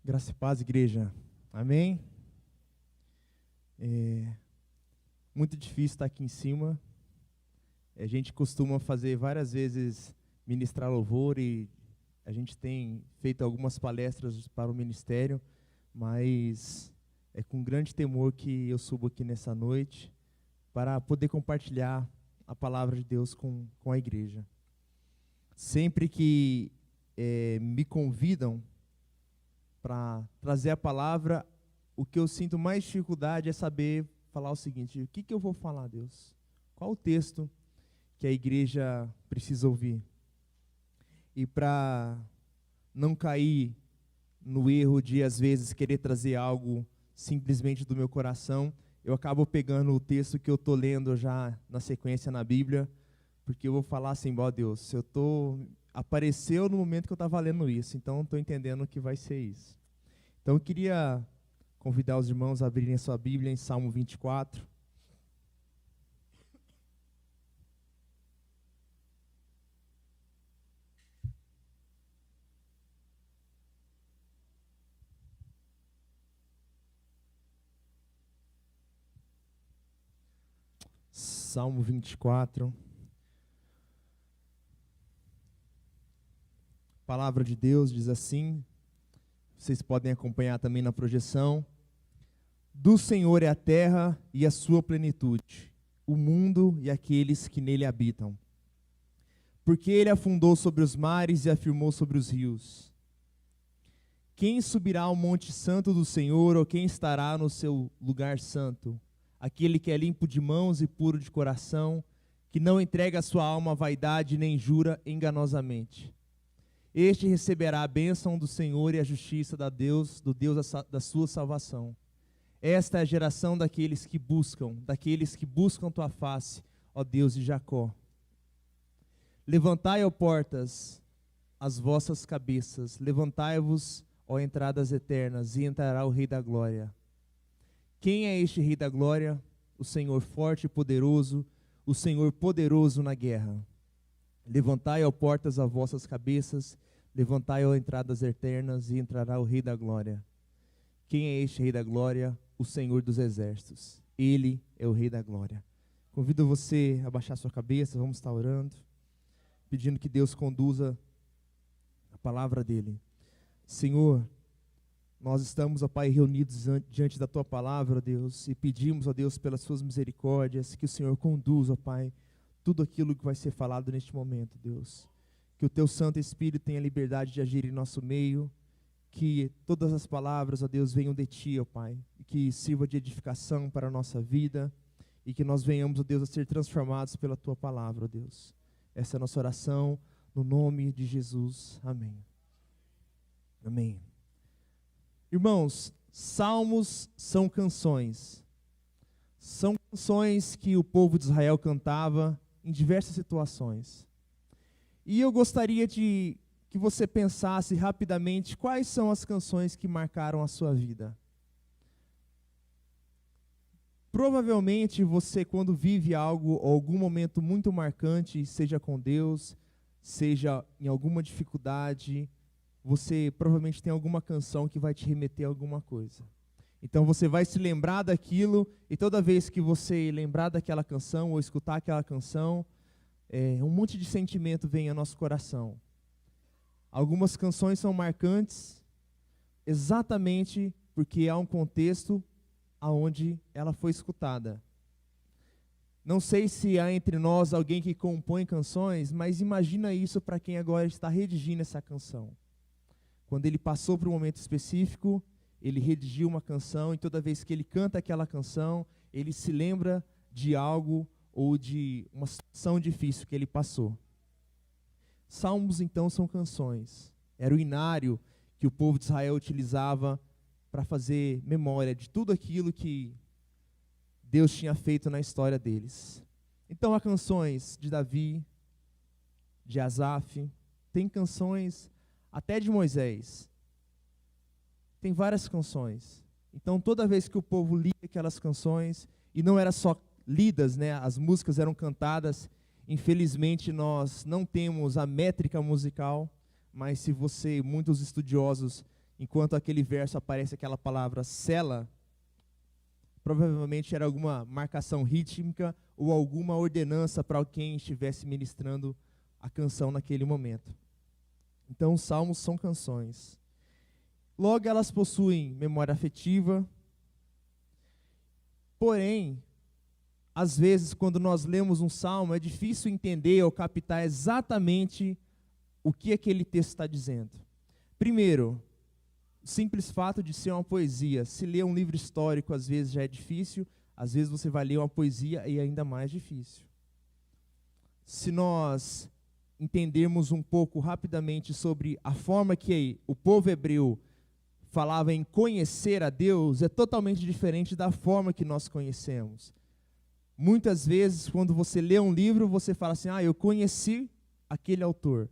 Graça e paz, igreja. Amém? Muito difícil estar aqui em cima. A gente costuma fazer várias vezes ministrar louvor e a gente tem feito algumas palestras para o ministério, mas é com grande temor que eu subo aqui nessa noite para poder compartilhar a palavra de Deus com a igreja. Sempre que me convidam para trazer a palavra, o que eu sinto mais dificuldade é saber falar o seguinte: o que eu vou falar, Deus? Qual o texto que a igreja precisa ouvir? E para não cair no erro de, às vezes, querer trazer algo simplesmente do meu coração, eu acabo pegando o texto que eu estou lendo já na sequência na Bíblia, porque eu vou falar assim: ó Deus, apareceu no momento que eu estava lendo isso, então estou entendendo que vai ser isso. Então eu queria convidar os irmãos a abrirem a sua Bíblia em Salmo 24. Salmo 24. A palavra de Deus diz assim, vocês podem acompanhar também na projeção: do Senhor é a terra e a sua plenitude, o mundo e aqueles que nele habitam. Porque ele afundou sobre os mares e afirmou sobre os rios. Quem subirá ao monte santo do Senhor, ou quem estará no seu lugar santo? Aquele que é limpo de mãos e puro de coração, que não entrega a sua alma à vaidade nem jura enganosamente. Este receberá a bênção do Senhor e a justiça do Deus da sua salvação. Esta é a geração daqueles que buscam tua face, ó Deus de Jacó. Levantai, ó portas, as vossas cabeças, levantai-vos, ó entradas eternas, e entrará o Rei da Glória. Quem é este Rei da Glória? O Senhor forte e poderoso, o Senhor poderoso na guerra. Levantai, ó portas, as vossas cabeças, levantai, ó entradas eternas, e entrará o Rei da Glória. Quem é este Rei da Glória? O Senhor dos Exércitos. Ele é o Rei da Glória. Convido você a baixar sua cabeça, vamos estar orando, pedindo que Deus conduza a palavra dele. Senhor, nós estamos, ó Pai, reunidos diante da Tua palavra, ó Deus, e pedimos, ó Deus, pelas Suas misericórdias, que o Senhor conduza, ó Pai, tudo aquilo que vai ser falado neste momento, Deus. Que o Teu Santo Espírito tenha liberdade de agir em nosso meio, que todas as palavras, ó Deus, venham de Ti, ó Pai, e que sirva de edificação para a nossa vida, e que nós venhamos, ó Deus, a ser transformados pela Tua palavra, ó Deus. Essa é a nossa oração, no nome de Jesus. Amém. Amém. Irmãos, salmos são canções. São canções que o povo de Israel cantava em diversas situações. E eu gostaria que você pensasse rapidamente quais são as canções que marcaram a sua vida. Provavelmente você, quando vive algo ou algum momento muito marcante, seja com Deus, seja em alguma dificuldade, você provavelmente tem alguma canção que vai te remeter a alguma coisa. Então você vai se lembrar daquilo, e toda vez que você lembrar daquela canção ou escutar aquela canção, um monte de sentimento vem ao nosso coração. Algumas canções são marcantes exatamente porque há um contexto aonde ela foi escutada. Não sei se há entre nós alguém que compõe canções, mas imagina isso para quem agora está redigindo essa canção. Quando ele passou por um momento específico, ele redigiu uma canção, e toda vez que ele canta aquela canção, ele se lembra de algo ou de uma situação difícil que ele passou. Salmos, então, são canções. Era o inário que o povo de Israel utilizava para fazer memória de tudo aquilo que Deus tinha feito na história deles. Então há canções de Davi, de Asaf, tem canções até de Moisés. Tem várias canções. Então toda vez que o povo lia aquelas canções, e não era só lidas, né, as músicas eram cantadas. Infelizmente nós não temos a métrica musical, mas se muitos estudiosos enquanto aquele verso aparece aquela palavra cela, provavelmente era alguma marcação rítmica ou alguma ordenança para quem estivesse ministrando a canção naquele momento. Então, os salmos são canções. Logo, elas possuem memória afetiva. Porém, às vezes, quando nós lemos um salmo, é difícil entender ou captar exatamente o que aquele texto está dizendo. Primeiro, o simples fato de ser uma poesia. Se ler um livro histórico, às vezes já é difícil. Às vezes você vai ler uma poesia e é ainda mais difícil. Se nós entendermos um pouco rapidamente sobre a forma que o povo hebreu falava em conhecer a Deus, é totalmente diferente da forma que nós conhecemos. Muitas vezes, quando você lê um livro, você fala assim, eu conheci aquele autor.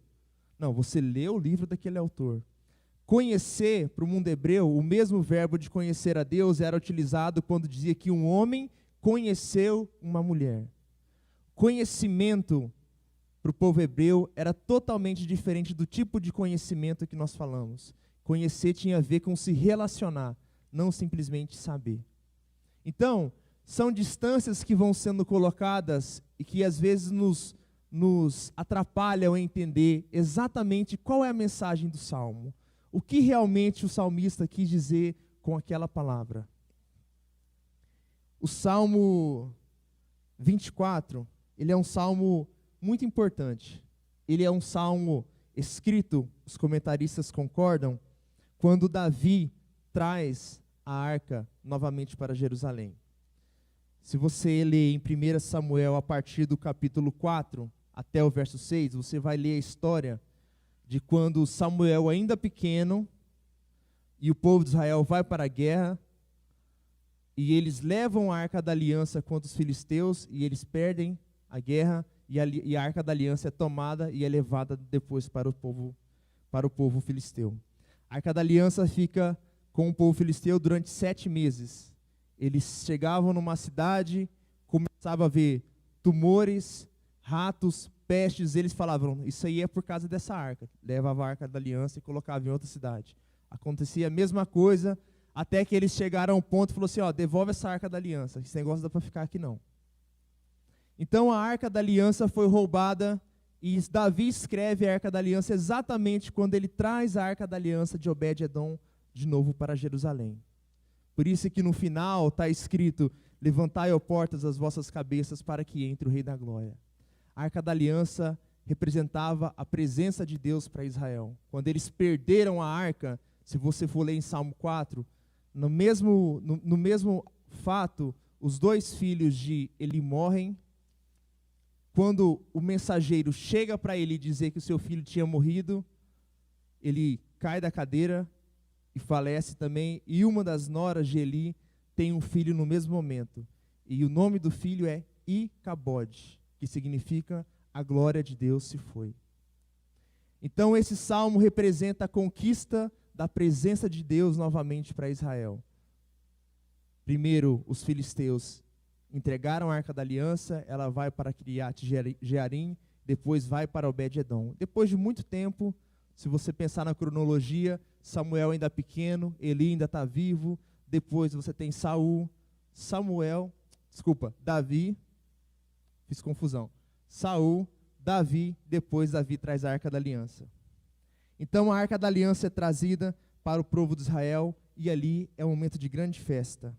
Não, você lê o livro daquele autor. Conhecer, para o mundo hebreu, o mesmo verbo de conhecer a Deus era utilizado quando dizia que um homem conheceu uma mulher. Conhecimento, para o povo hebreu, era totalmente diferente do tipo de conhecimento que nós falamos. Conhecer tinha a ver com se relacionar, não simplesmente saber. Então, são distâncias que vão sendo colocadas e que às vezes nos atrapalham a entender exatamente qual é a mensagem do Salmo. O que realmente o salmista quis dizer com aquela palavra. O Salmo 24, ele é um salmo muito importante. Ele é um salmo escrito, os comentaristas concordam, quando Davi traz a arca novamente para Jerusalém. Se você ler em 1 Samuel, a partir do capítulo 4 até o verso 6, você vai ler a história de quando Samuel, ainda pequeno, e o povo de Israel vai para a guerra, e eles levam a arca da aliança contra os filisteus, e eles perdem a guerra, e a arca da aliança é tomada e é levada depois para o povo filisteu. A arca da aliança fica com o povo filisteu durante 7 meses. Eles chegavam numa cidade, começavam a ver tumores, ratos, pestes, eles falavam, isso aí é por causa dessa arca. Levava a arca da aliança e colocava em outra cidade. Acontecia a mesma coisa, até que eles chegaram ao ponto e falaram assim, devolve essa arca da aliança, esse negócio não dá para ficar aqui não. Então a arca da aliança foi roubada, e Davi escreve a arca da aliança exatamente quando ele traz a arca da aliança de Obed-edom de novo para Jerusalém. Por isso que no final está escrito, levantai, ó portas, as vossas cabeças para que entre o Rei da Glória. A arca da aliança representava a presença de Deus para Israel. Quando eles perderam a arca, se você for ler em Salmo 4, no mesmo fato, os 2 filhos de Eli morrem. Quando o mensageiro chega para ele dizer que o seu filho tinha morrido, ele cai da cadeira e falece também. E uma das noras de Eli tem um filho no mesmo momento. E o nome do filho é Icabode, que significa a glória de Deus se foi. Então esse salmo representa a conquista da presença de Deus novamente para Israel. Primeiro, os filisteus entregaram a arca da aliança, ela vai para Kiriat Jearim, depois vai para Obed-edom. Depois de muito tempo, se você pensar na cronologia, Samuel ainda pequeno, Eli ainda está vivo, depois você tem Davi, fiz confusão, Saul, Davi, depois Davi traz a arca da aliança. Então a arca da aliança é trazida para o povo de Israel, e ali é um momento de grande festa.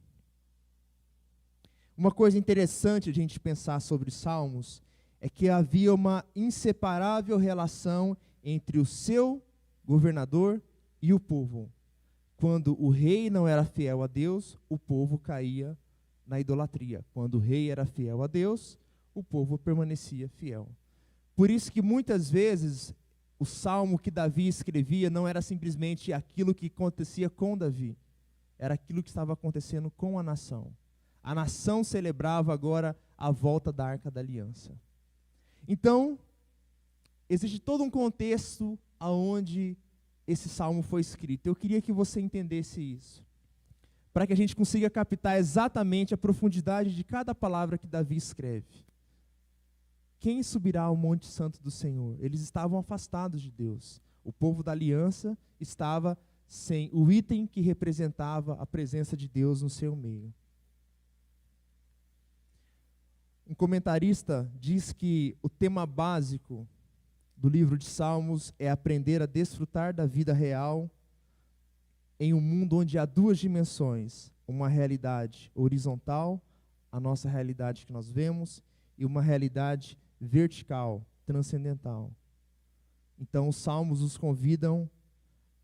Uma coisa interessante a gente pensar sobre os salmos é que havia uma inseparável relação entre o seu governador e o povo. Quando o rei não era fiel a Deus, o povo caía na idolatria. Quando o rei era fiel a Deus, o povo permanecia fiel. Por isso que muitas vezes o salmo que Davi escrevia não era simplesmente aquilo que acontecia com Davi, era aquilo que estava acontecendo com a nação. A nação celebrava agora a volta da Arca da Aliança. Então, existe todo um contexto aonde esse salmo foi escrito. Eu queria que você entendesse isso, para que a gente consiga captar exatamente a profundidade de cada palavra que Davi escreve. Quem subirá ao Monte Santo do Senhor? Eles estavam afastados de Deus. O povo da aliança estava sem o item que representava a presença de Deus no seu meio. Um comentarista diz que o tema básico do livro de Salmos é aprender a desfrutar da vida real em um mundo onde há duas dimensões, uma realidade horizontal, a nossa realidade que nós vemos, e uma realidade vertical, transcendental. Então, os Salmos nos convidam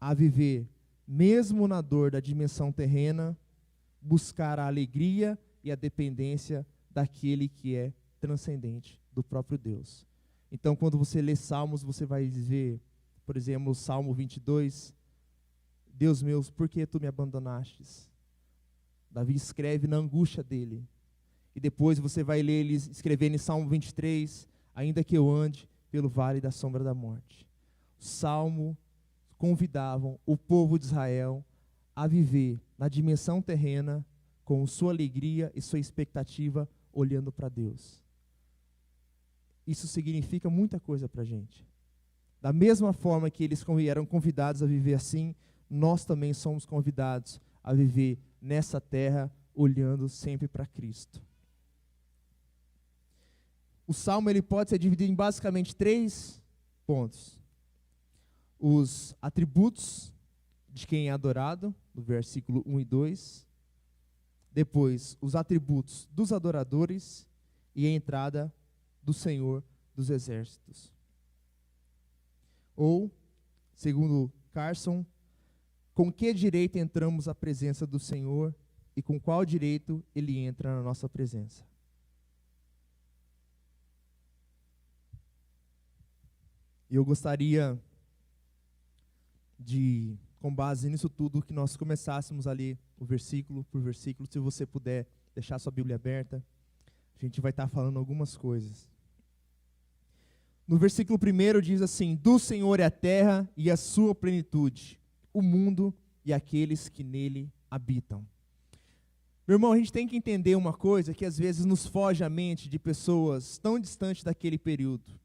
a viver, mesmo na dor da dimensão terrena, buscar a alegria e a dependência daquele que é transcendente, do próprio Deus. Então, quando você lê Salmos, você vai ver, por exemplo, o Salmo 22, Deus meu, por que tu me abandonastes? Davi escreve na angústia dele. E depois você vai ler ele escrevendo em Salmo 23, ainda que eu ande pelo vale da sombra da morte. O Salmo convidavam o povo de Israel a viver na dimensão terrena com sua alegria e sua expectativa olhando para Deus. Isso significa muita coisa para a gente. Da mesma forma que eles eram convidados a viver assim, nós também somos convidados a viver nessa terra olhando sempre para Cristo. O Salmo ele pode ser dividido em basicamente 3 pontos. Os atributos de quem é adorado, no versículo 1 e 2. Depois, os atributos dos adoradores e a entrada do Senhor dos Exércitos. Ou, segundo Carson, com que direito entramos à presença do Senhor e com qual direito Ele entra na nossa presença? Eu gostaria de, com base nisso tudo, que nós começássemos a ler o versículo por versículo. Se você puder deixar sua Bíblia aberta, a gente vai estar falando algumas coisas. No versículo 1 diz assim: do Senhor é a terra e a sua plenitude, o mundo e aqueles que nele habitam. Meu irmão, a gente tem que entender uma coisa que às vezes nos foge à mente de pessoas tão distantes daquele período.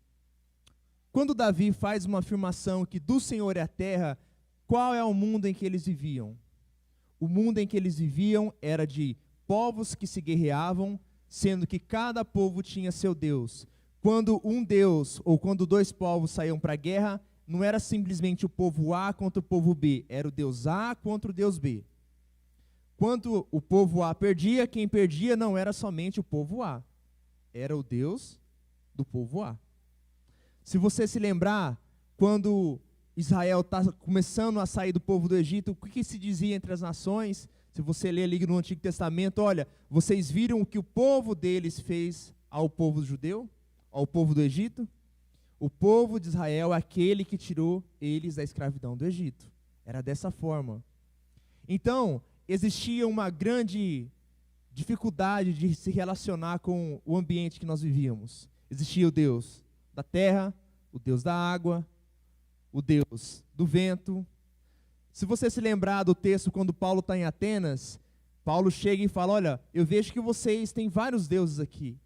Quando Davi faz uma afirmação que do Senhor é a terra, qual é o mundo em que eles viviam? O mundo em que eles viviam era de povos que se guerreavam, sendo que cada povo tinha seu Deus. Quando um Deus, ou quando 2 povos saíam para a guerra, não era simplesmente o povo A contra o povo B, era o Deus A contra o Deus B. Quando o povo A perdia, quem perdia não era somente o povo A, era o Deus do povo A. Se você se lembrar, quando Israel está começando a sair do povo do Egito, o que se dizia entre as nações? Se você ler ali no Antigo Testamento, olha, vocês viram o que o povo deles fez ao povo judeu, ao povo do Egito? O povo de Israel é aquele que tirou eles da escravidão do Egito. Era dessa forma. Então, existia uma grande dificuldade de se relacionar com o ambiente que nós vivíamos. Existia o Deus da terra, o Deus da água, o Deus do vento. Se você se lembrar do texto quando Paulo está em Atenas, Paulo chega e fala, olha, eu vejo que vocês têm vários deuses aqui.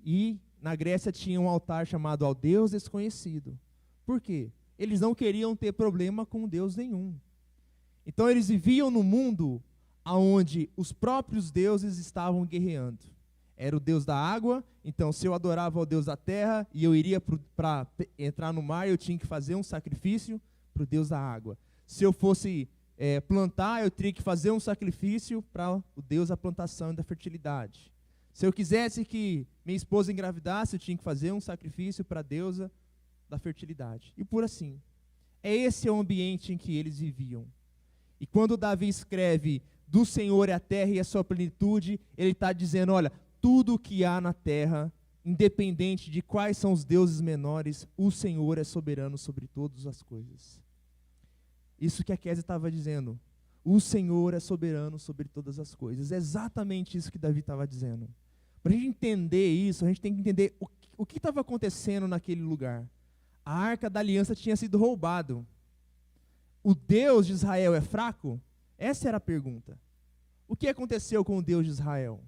E na Grécia tinha um altar chamado ao Deus desconhecido. Por quê? Eles não queriam ter problema com Deus nenhum. Então eles viviam no mundo onde os próprios deuses estavam guerreando. Era o Deus da água, então se eu adorava ao Deus da terra e eu iria para entrar no mar, eu tinha que fazer um sacrifício para o Deus da água. Se eu fosse plantar, eu teria que fazer um sacrifício para o Deus da plantação e da fertilidade. Se eu quisesse que minha esposa engravidasse, eu tinha que fazer um sacrifício para a deusa da fertilidade. E por assim. Esse é o ambiente em que eles viviam. E quando Davi escreve, do Senhor é a terra e a sua plenitude, ele está dizendo, olha, tudo o que há na terra, independente de quais são os deuses menores, o Senhor é soberano sobre todas as coisas. Isso que a Kézia estava dizendo. O Senhor é soberano sobre todas as coisas. É exatamente isso que Davi estava dizendo. Para a gente entender isso, a gente tem que entender o que estava acontecendo naquele lugar. A Arca da Aliança tinha sido roubado. O Deus de Israel é fraco? Essa era a pergunta. O que aconteceu com o Deus de Israel?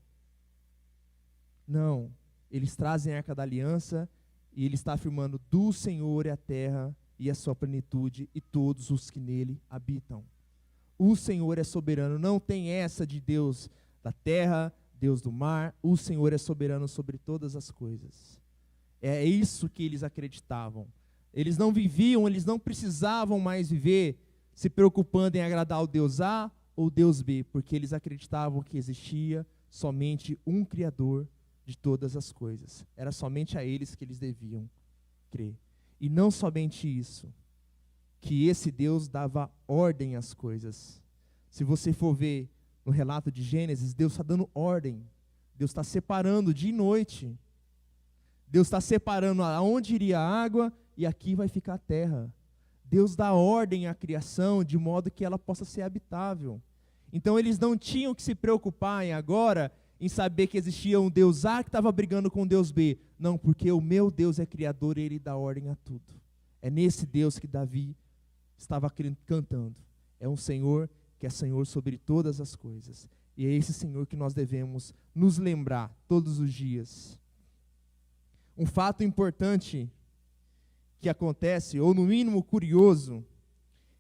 Não, eles trazem a Arca da Aliança e ele está afirmando, do Senhor é a terra e a sua plenitude e todos os que nele habitam. O Senhor é soberano. Não tem essa de Deus da terra, Deus do mar. O Senhor é soberano sobre todas as coisas. É isso que eles acreditavam. Eles não viviam, eles não precisavam mais viver se preocupando em agradar o Deus A ou Deus B, porque eles acreditavam que existia somente um Criador de todas as coisas. Era somente a eles que eles deviam crer. E não somente isso, que esse Deus dava ordem às coisas. Se você for ver no relato de Gênesis, Deus está dando ordem. Deus está separando dia e noite. Deus está separando aonde iria a água e aqui vai ficar a terra. Deus dá ordem à criação de modo que ela possa ser habitável. Então eles não tinham que se preocupar agora em saber que existia um Deus A que estava brigando com o Deus B. Não, porque o meu Deus é criador e Ele dá ordem a tudo. É nesse Deus que Davi estava cantando. É um Senhor que é Senhor sobre todas as coisas. E é esse Senhor que nós devemos nos lembrar todos os dias. Um fato importante que acontece, ou no mínimo curioso,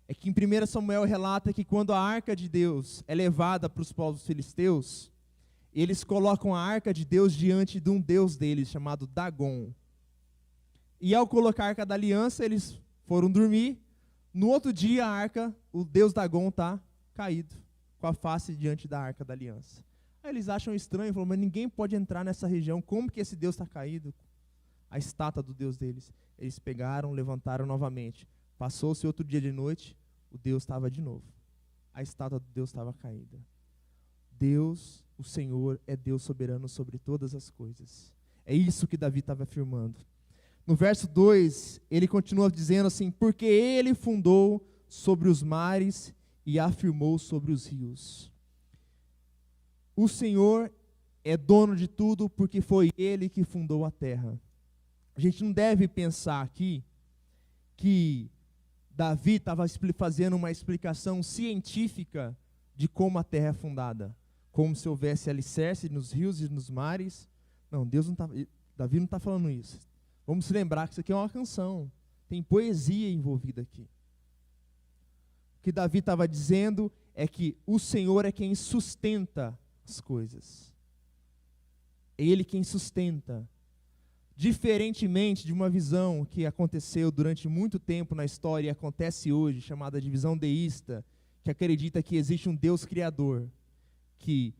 é que em 1 Samuel relata que quando a arca de Deus é levada para os povos filisteus, eles colocam a arca de Deus diante de um deus deles, chamado Dagon. E ao colocar a arca da aliança, eles foram dormir. No outro dia, a arca, o deus Dagon está caído, com a face diante da arca da aliança. Aí eles acham estranho, falam, mas ninguém pode entrar nessa região, como que esse deus está caído? A estátua do deus deles. Eles pegaram, levantaram novamente. Passou-se outro dia de noite, o Deus estava de novo. A estátua do Deus estava caída. Deus, o Senhor, é Deus soberano sobre todas as coisas. É isso que Davi estava afirmando. No verso 2, ele continua dizendo assim, porque ele fundou sobre os mares e afirmou sobre os rios. O Senhor é dono de tudo porque foi ele que fundou a terra. A gente não deve pensar aqui que Davi estava fazendo uma explicação científica de como a terra é fundada. Como se houvesse alicerce nos rios e nos mares. Não, Davi não está falando isso. Vamos se lembrar que isso aqui é uma canção. Tem poesia envolvida aqui. O que Davi estava dizendo é que o Senhor é quem sustenta as coisas. É Ele quem sustenta. Diferentemente de uma visão que aconteceu durante muito tempo na história e acontece hoje, chamada de visão deísta, que acredita que existe um Deus criador, que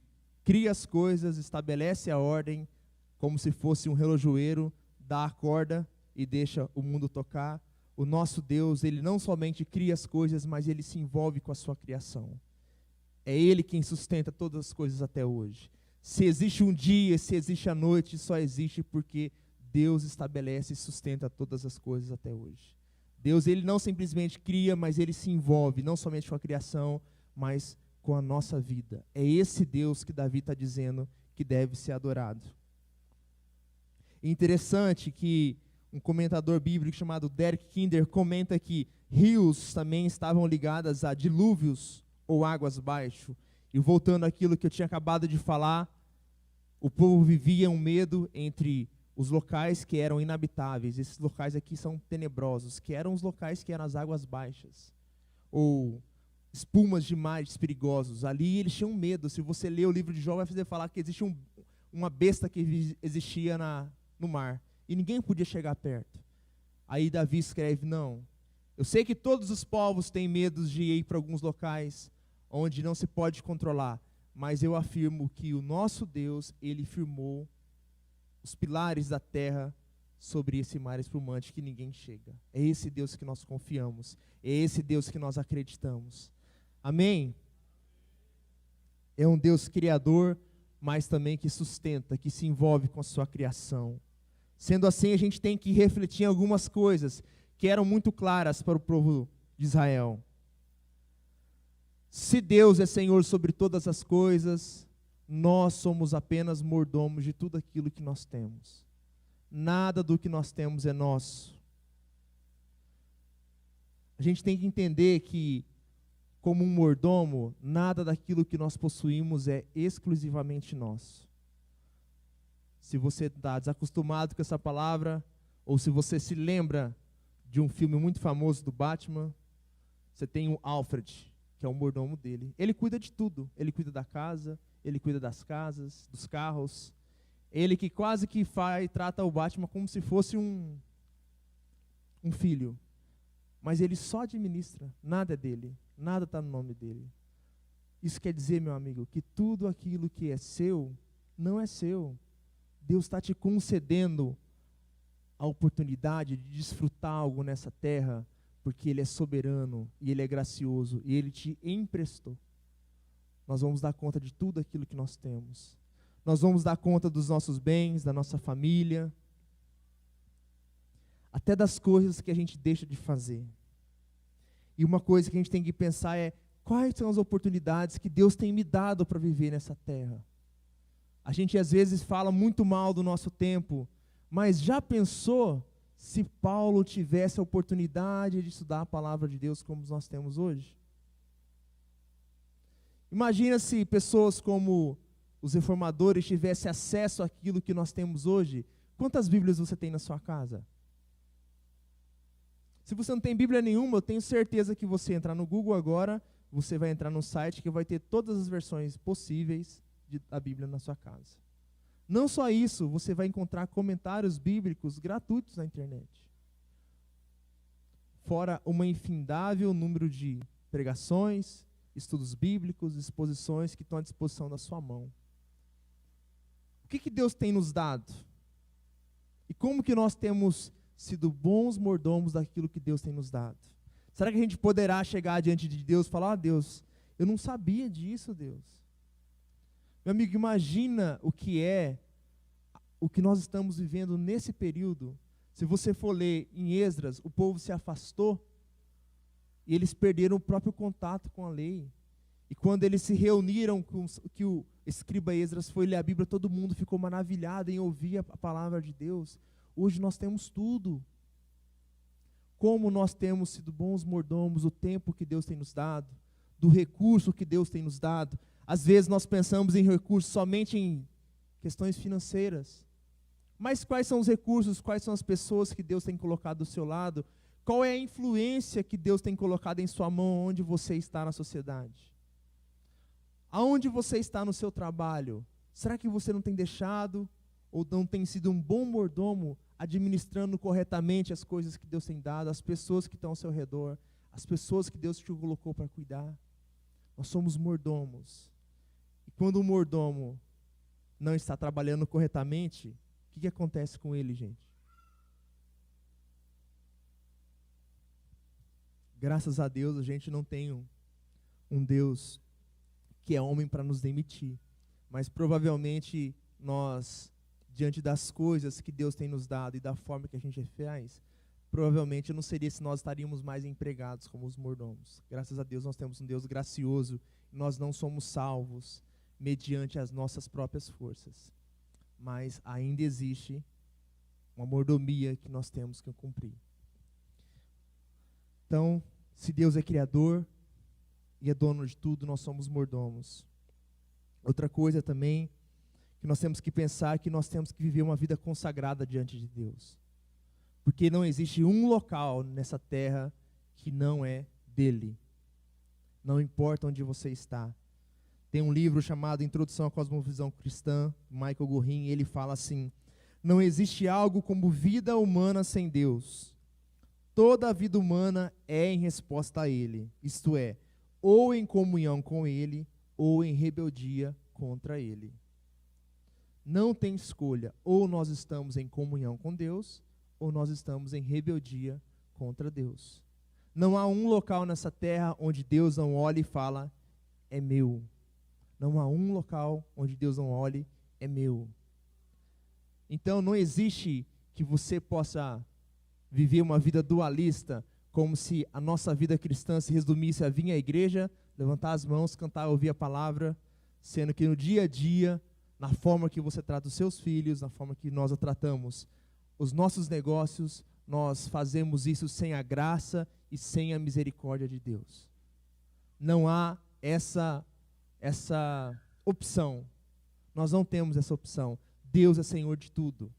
cria as coisas, estabelece a ordem, como se fosse um relojoeiro, dá a corda e deixa o mundo tocar. O nosso Deus, Ele não somente cria as coisas, mas Ele se envolve com a sua criação. É Ele quem sustenta todas as coisas até hoje. Se existe um dia, se existe a noite, só existe porque Deus estabelece e sustenta todas as coisas até hoje. Deus, Ele não simplesmente cria, mas Ele se envolve, não somente com a criação, mas com a nossa vida. É esse Deus que Davi está dizendo que deve ser adorado. Interessante que um comentador bíblico chamado Derek Kinder comenta que rios também estavam ligados a dilúvios ou águas baixo. E voltando àquilo que eu tinha acabado de falar, o povo vivia um medo entre os locais que eram inabitáveis. Esses locais aqui são tenebrosos, que eram os locais que eram as águas baixas, ou espumas de mares perigosos. Ali eles tinham medo. Se você ler o livro de Jó, vai fazer falar que existe uma besta que existia no mar, e ninguém podia chegar perto. Aí Davi escreve, não, eu sei que todos os povos têm medo de ir para alguns locais onde não se pode controlar, mas eu afirmo que o nosso Deus, Ele firmou os pilares da terra sobre esse mar espumante que ninguém chega. É esse Deus que nós confiamos. É esse Deus que nós acreditamos. Amém? É um Deus criador, mas também que sustenta, que se envolve com a sua criação. Sendo assim, a gente tem que refletir em algumas coisas que eram muito claras para o povo de Israel. Se Deus é Senhor sobre todas as coisas, nós somos apenas mordomos de tudo aquilo que nós temos. Nada do que nós temos é nosso. A gente tem que entender que, como um mordomo, nada daquilo que nós possuímos é exclusivamente nosso. Se você está desacostumado com essa palavra, ou se você se lembra de um filme muito famoso do Batman, você tem o Alfred. que é o mordomo dele. Ele cuida de tudo. Ele cuida da casa, ele cuida das casas, dos carros. Ele que quase que trata o Batman como se fosse um filho. Mas ele só administra, nada é dele, nada está no nome dele. Isso quer dizer, meu amigo, que tudo aquilo que é seu, não é seu. Deus está te concedendo a oportunidade de desfrutar algo nessa terra, porque Ele é soberano, e Ele é gracioso, e Ele te emprestou. Nós vamos dar conta de tudo aquilo que nós temos. Nós vamos dar conta dos nossos bens, da nossa família, até das coisas que a gente deixa de fazer. E uma coisa que a gente tem que pensar é, quais são as oportunidades que Deus tem me dado para viver nessa terra? A gente às vezes fala muito mal do nosso tempo, mas já pensou se Paulo tivesse a oportunidade de estudar a palavra de Deus como nós temos hoje? Imagina se pessoas como os reformadores tivessem acesso àquilo que nós temos hoje. Quantas Bíblias você tem na sua casa? Se você não tem Bíblia nenhuma, eu tenho certeza que você entrar no Google agora, você vai entrar no site que vai ter todas as versões possíveis da Bíblia na sua casa. Não só isso, você vai encontrar comentários bíblicos gratuitos na internet. Fora uma infindável número de pregações, estudos bíblicos, exposições que estão à disposição da sua mão. O que Deus tem nos dado? E como que nós temos sido bons mordomos daquilo que Deus tem nos dado? Será que a gente poderá chegar diante de Deus e falar, Deus, eu não sabia disso, Deus. Meu amigo, imagina o que nós estamos vivendo nesse período. Se você for ler em Esdras, o povo se afastou e eles perderam o próprio contato com a lei. E quando eles se reuniram, que o escriba Esdras foi ler a Bíblia, todo mundo ficou maravilhado em ouvir a palavra de Deus. Hoje nós temos tudo. Como nós temos sido bons mordomos do tempo que Deus tem nos dado, do recurso que Deus tem nos dado. Às vezes nós pensamos em recursos somente em questões financeiras. Mas quais são os recursos, quais são as pessoas que Deus tem colocado do seu lado? Qual é a influência que Deus tem colocado em sua mão onde você está na sociedade? Aonde você está no seu trabalho? Será que você não tem deixado ou não tem sido um bom mordomo administrando corretamente as coisas que Deus tem dado, as pessoas que estão ao seu redor, as pessoas que Deus te colocou para cuidar? Nós somos mordomos. E quando o mordomo não está trabalhando corretamente, o que acontece com ele, gente? Graças a Deus a gente não tem um Deus que é homem para nos demitir. Mas provavelmente nós, diante das coisas que Deus tem nos dado e da forma que a gente faz, provavelmente não seria se nós estaríamos mais empregados como os mordomos. Graças a Deus nós temos um Deus gracioso. Nós não somos salvos mediante as nossas próprias forças. Mas ainda existe uma mordomia que nós temos que cumprir. Então, se Deus é criador e é dono de tudo, nós somos mordomos. Outra coisa também que nós temos que pensar é que nós temos que viver uma vida consagrada diante de Deus. Porque não existe um local nessa terra que não é dele. Não importa onde você está. Tem um livro chamado Introdução à Cosmovisão Cristã, Michael Gorin, e ele fala assim: não existe algo como vida humana sem Deus. Toda a vida humana é em resposta a Ele, isto é, ou em comunhão com Ele, ou em rebeldia contra Ele. Não tem escolha, ou nós estamos em comunhão com Deus, ou nós estamos em rebeldia contra Deus. Não há um local nessa terra onde Deus não olhe e fala, é meu. Não há um local onde Deus não olhe, é meu. Então não existe que você possa viver uma vida dualista, como se a nossa vida cristã se resumisse a vir à igreja, levantar as mãos, cantar, ouvir a palavra, sendo que no dia a dia, na forma que você trata os seus filhos, na forma que nós a tratamos, os nossos negócios, nós fazemos isso sem a graça e sem a misericórdia de Deus. Não há essa opção. Nós não temos essa opção. Deus é Senhor de tudo.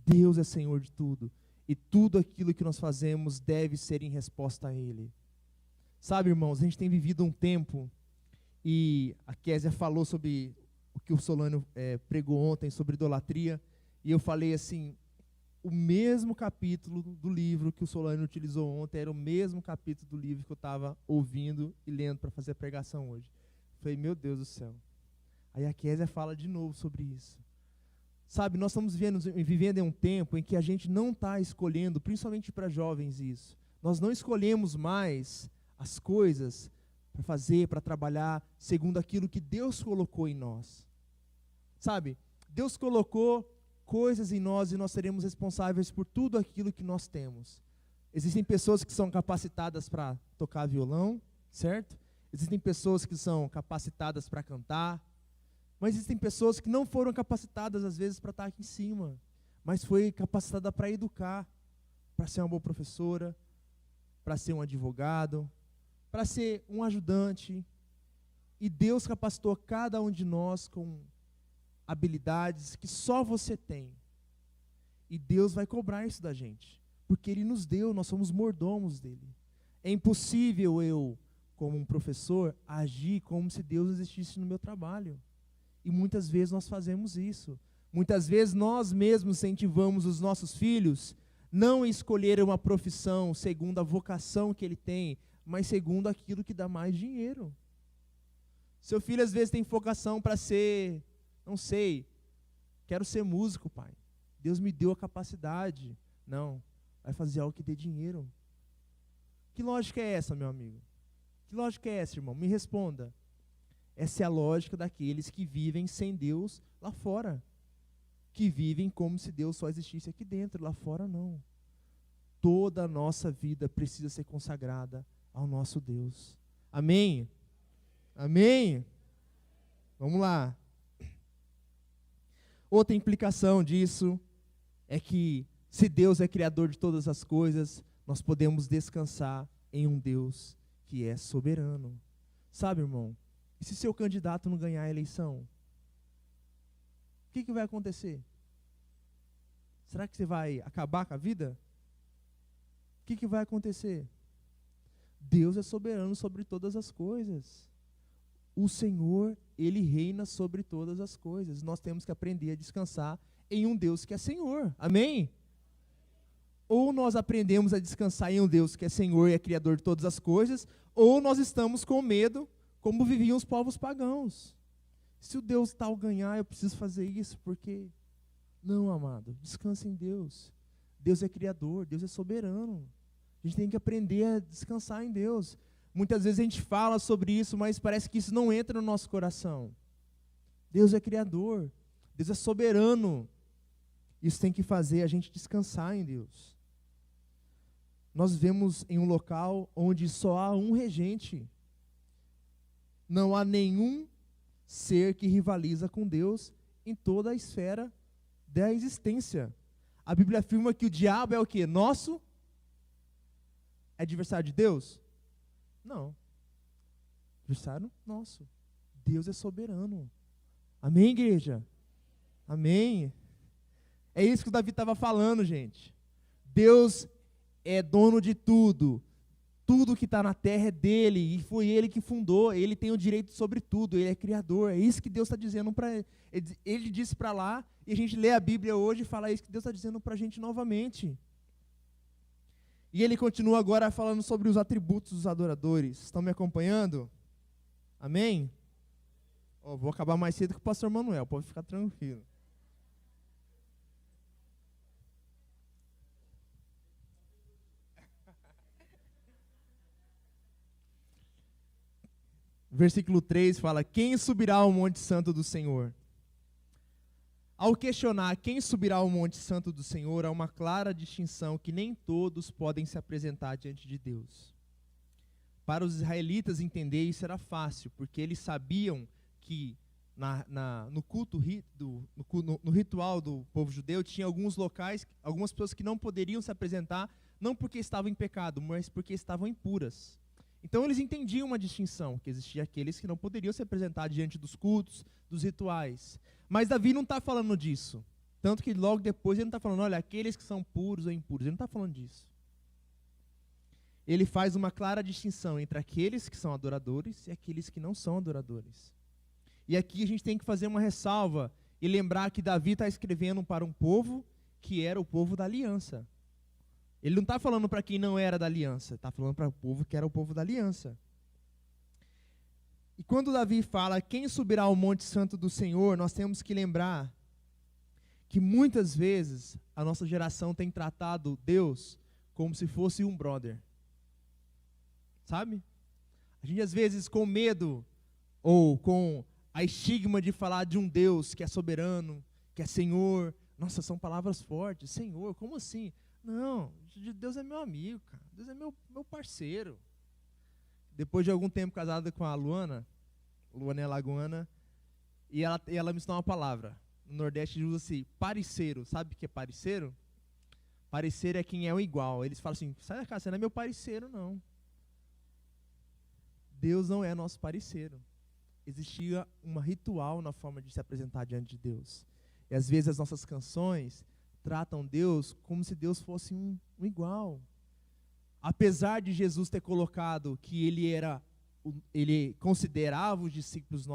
Deus é Senhor de tudo. E tudo aquilo que nós fazemos deve ser em resposta a Ele. Sabe, irmãos, a gente tem vivido um tempo, e a Késia falou sobre o que o Solano pregou ontem, sobre idolatria, e eu falei assim, o mesmo capítulo do livro que o Solano utilizou ontem, era o mesmo capítulo do livro que eu estava ouvindo e lendo para fazer a pregação hoje. Falei, meu Deus do céu. Aí a Késia fala de novo sobre isso. Sabe, nós estamos vivendo em um tempo em que a gente não está escolhendo, principalmente para jovens, isso. Nós não escolhemos mais as coisas para fazer, para trabalhar, segundo aquilo que Deus colocou em nós. Sabe, Deus colocou coisas em nós e nós seremos responsáveis por tudo aquilo que nós temos. Existem pessoas que são capacitadas para tocar violão, certo? Existem pessoas que são capacitadas para cantar, mas existem pessoas que não foram capacitadas, às vezes, para estar aqui em cima, mas foi capacitada para educar, para ser uma boa professora, para ser um advogado, para ser um ajudante. E Deus capacitou cada um de nós com habilidades que só você tem. E Deus vai cobrar isso da gente, porque Ele nos deu, nós somos mordomos dEle. É impossível eu, como um professor, agir como se Deus existisse no meu trabalho. E muitas vezes nós fazemos isso. Muitas vezes nós mesmos incentivamos os nossos filhos não a escolher uma profissão segundo a vocação que ele tem, mas segundo aquilo que dá mais dinheiro. Seu filho às vezes tem vocação para ser, não sei, quero ser músico, pai. Deus me deu a capacidade. Não, vai fazer algo que dê dinheiro. Que lógica é essa, meu amigo? Que lógica é essa, irmão? Me responda. Essa é a lógica daqueles que vivem sem Deus lá fora. Que vivem como se Deus só existisse aqui dentro, lá fora não. Toda a nossa vida precisa ser consagrada ao nosso Deus. Amém? Amém? Vamos lá. Outra implicação disso é que, se Deus é criador de todas as coisas, nós podemos descansar em um Deus que é soberano. Sabe, irmão? E se seu candidato não ganhar a eleição? O que vai acontecer? Será que você vai acabar com a vida? O que vai acontecer? Deus é soberano sobre todas as coisas. O Senhor, Ele reina sobre todas as coisas. Nós temos que aprender a descansar em um Deus que é Senhor. Amém? Ou nós aprendemos a descansar em um Deus que é Senhor e é Criador de todas as coisas, ou nós estamos com medo, como viviam os povos pagãos. Se o Deus tal ganhar, eu preciso fazer isso, porque... Não, amado, descansa em Deus. Deus é Criador, Deus é soberano. A gente tem que aprender a descansar em Deus. Muitas vezes a gente fala sobre isso, mas parece que isso não entra no nosso coração. Deus é Criador, Deus é soberano. Isso tem que fazer a gente descansar em Deus. Nós vivemos em um local onde só há um regente. Não há nenhum ser que rivaliza com Deus em toda a esfera da existência. A Bíblia afirma que o diabo é o quê? Nosso adversário de Deus? Não. Adversário nosso. Deus é soberano. Amém, igreja? Amém? É isso que o Davi estava falando, gente. Deus é dono de tudo. Tudo que está na terra é dele, e foi ele que fundou, ele tem o direito sobre tudo, ele é criador, é isso que Deus está dizendo para ele. Ele disse para lá, e a gente lê a Bíblia hoje e fala isso que Deus está dizendo para a gente novamente. E ele continua agora falando sobre os atributos dos adoradores. Estão me acompanhando? Amém? Vou acabar mais cedo que o pastor Manuel, pode ficar tranquilo. Versículo 3 fala: quem subirá ao monte santo do Senhor? Ao questionar quem subirá ao monte santo do Senhor, há uma clara distinção que nem todos podem se apresentar diante de Deus. Para os israelitas entender isso era fácil, porque eles sabiam que no culto, no ritual do povo judeu, tinha alguns locais, algumas pessoas que não poderiam se apresentar, não porque estavam em pecado, mas porque estavam impuras. Então eles entendiam uma distinção, que existia aqueles que não poderiam se apresentar diante dos cultos, dos rituais. Mas Davi não está falando disso. Tanto que logo depois ele não está falando, olha, aqueles que são puros ou impuros. Ele não está falando disso. ele faz uma clara distinção entre aqueles que são adoradores e aqueles que não são adoradores. E aqui a gente tem que fazer uma ressalva e lembrar que Davi está escrevendo para um povo que era o povo da aliança. Ele não está falando para quem não era da aliança, está falando para o povo que era o povo da aliança. E quando Davi fala, quem subirá ao monte santo do Senhor, nós temos que lembrar que muitas vezes a nossa geração tem tratado Deus como se fosse um brother. Sabe? A gente às vezes com medo ou com a estigma de falar de um Deus que é soberano, que é Senhor. Nossa, são palavras fortes. Senhor, como assim? Não, Deus é meu amigo, cara. Deus é meu parceiro. Depois de algum tempo casada com a Luana é lagoana, e ela me ensinou uma palavra. No Nordeste usa-se parceiro. Sabe o que é parceiro? Parceiro é quem é o igual. Eles falam assim, sai da casa, você não é meu parceiro, não. Deus não é nosso parceiro. Existia um ritual na forma de se apresentar diante de Deus. E às vezes as nossas canções tratam Deus como se Deus fosse um igual. Apesar de Jesus ter colocado que ele considerava os discípulos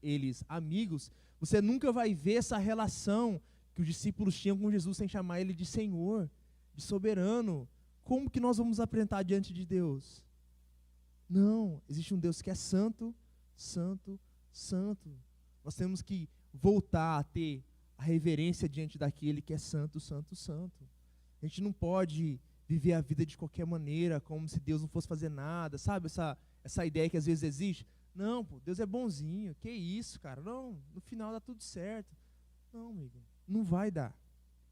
eles amigos, você nunca vai ver essa relação que os discípulos tinham com Jesus sem chamar ele de Senhor, de soberano. Como que nós vamos apresentar diante de Deus? Não, existe um Deus que é santo, santo, santo. Nós temos que voltar a ter a reverência diante daquele que é santo, santo, santo. A gente não pode viver a vida de qualquer maneira, como se Deus não fosse fazer nada, sabe? Essa ideia que às vezes existe. Não, pô, Deus é bonzinho, que isso, cara? Não, no final dá tudo certo. Não, amigo, não vai dar.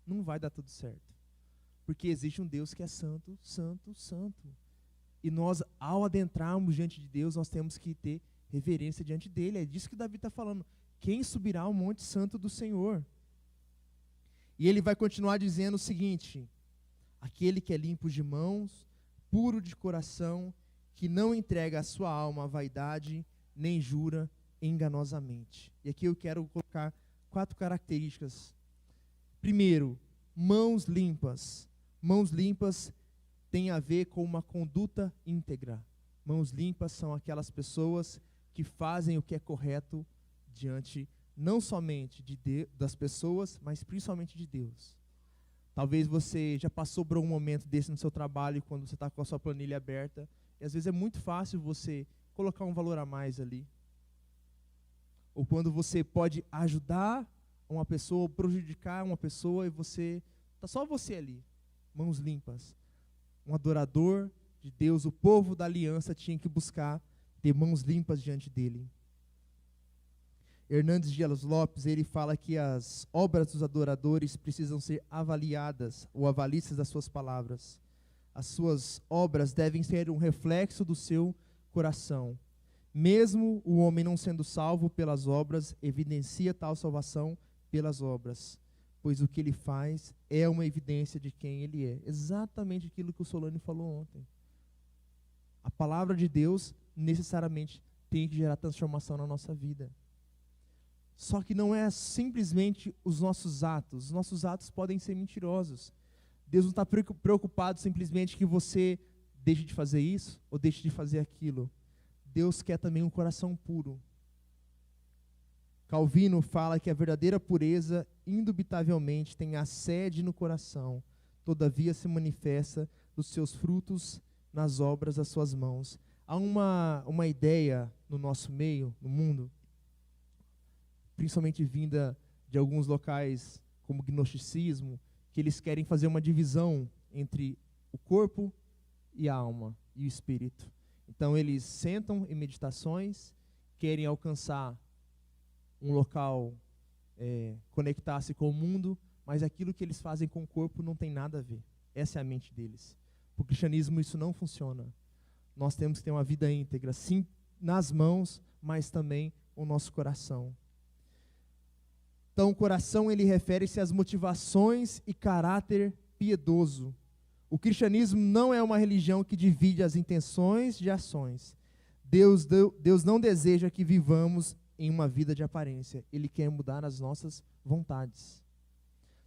Não vai dar tudo certo. Porque existe um Deus que é santo, santo, santo. E nós, ao adentrarmos diante de Deus, nós temos que ter reverência diante dele. É disso que Davi está falando. Quem subirá ao monte santo do Senhor? E ele vai continuar dizendo o seguinte: aquele que é limpo de mãos, puro de coração, que não entrega a sua alma à vaidade, nem jura enganosamente. E aqui eu quero colocar 4 características. Primeiro, mãos limpas. Mãos limpas tem a ver com uma conduta íntegra. Mãos limpas são aquelas pessoas que fazem o que é correto diante não somente das pessoas, mas principalmente de Deus. Talvez você já passou por um momento desse no seu trabalho, quando você está com a sua planilha aberta, e às vezes é muito fácil você colocar um valor a mais ali. Ou quando você pode ajudar uma pessoa, ou prejudicar uma pessoa, e está só você ali, mãos limpas. Um adorador de Deus, o povo da aliança tinha que buscar ter mãos limpas diante dele. Hernandes Dias Lopes, ele fala que as obras dos adoradores precisam ser avaliadas, ou avalistas das suas palavras. As suas obras devem ser um reflexo do seu coração. Mesmo o homem não sendo salvo pelas obras, evidencia tal salvação pelas obras, pois o que ele faz é uma evidência de quem ele é. Exatamente aquilo que o Solano falou ontem. A palavra de Deus necessariamente tem que gerar transformação na nossa vida. Só que não é simplesmente os nossos atos podem ser mentirosos. Deus não está preocupado simplesmente que você deixe de fazer isso ou deixe de fazer aquilo. Deus quer também um coração puro. Calvino fala que a verdadeira pureza indubitavelmente tem a sede no coração, todavia se manifesta nos seus frutos, nas obras das suas mãos. Há uma ideia no nosso meio, no mundo, principalmente vinda de alguns locais como gnosticismo, que eles querem fazer uma divisão entre o corpo e a alma e o espírito. Então eles sentam em meditações, querem alcançar um local, conectar-se com o mundo, mas aquilo que eles fazem com o corpo não tem nada a ver. Essa é a mente deles. Para o cristianismo isso não funciona. Nós temos que ter uma vida íntegra, sim, nas mãos, mas também o nosso coração. Então, o coração, ele refere-se às motivações e caráter piedoso. O cristianismo não é uma religião que divide as intenções de ações. Deus não deseja que vivamos em uma vida de aparência. Ele quer mudar as nossas vontades.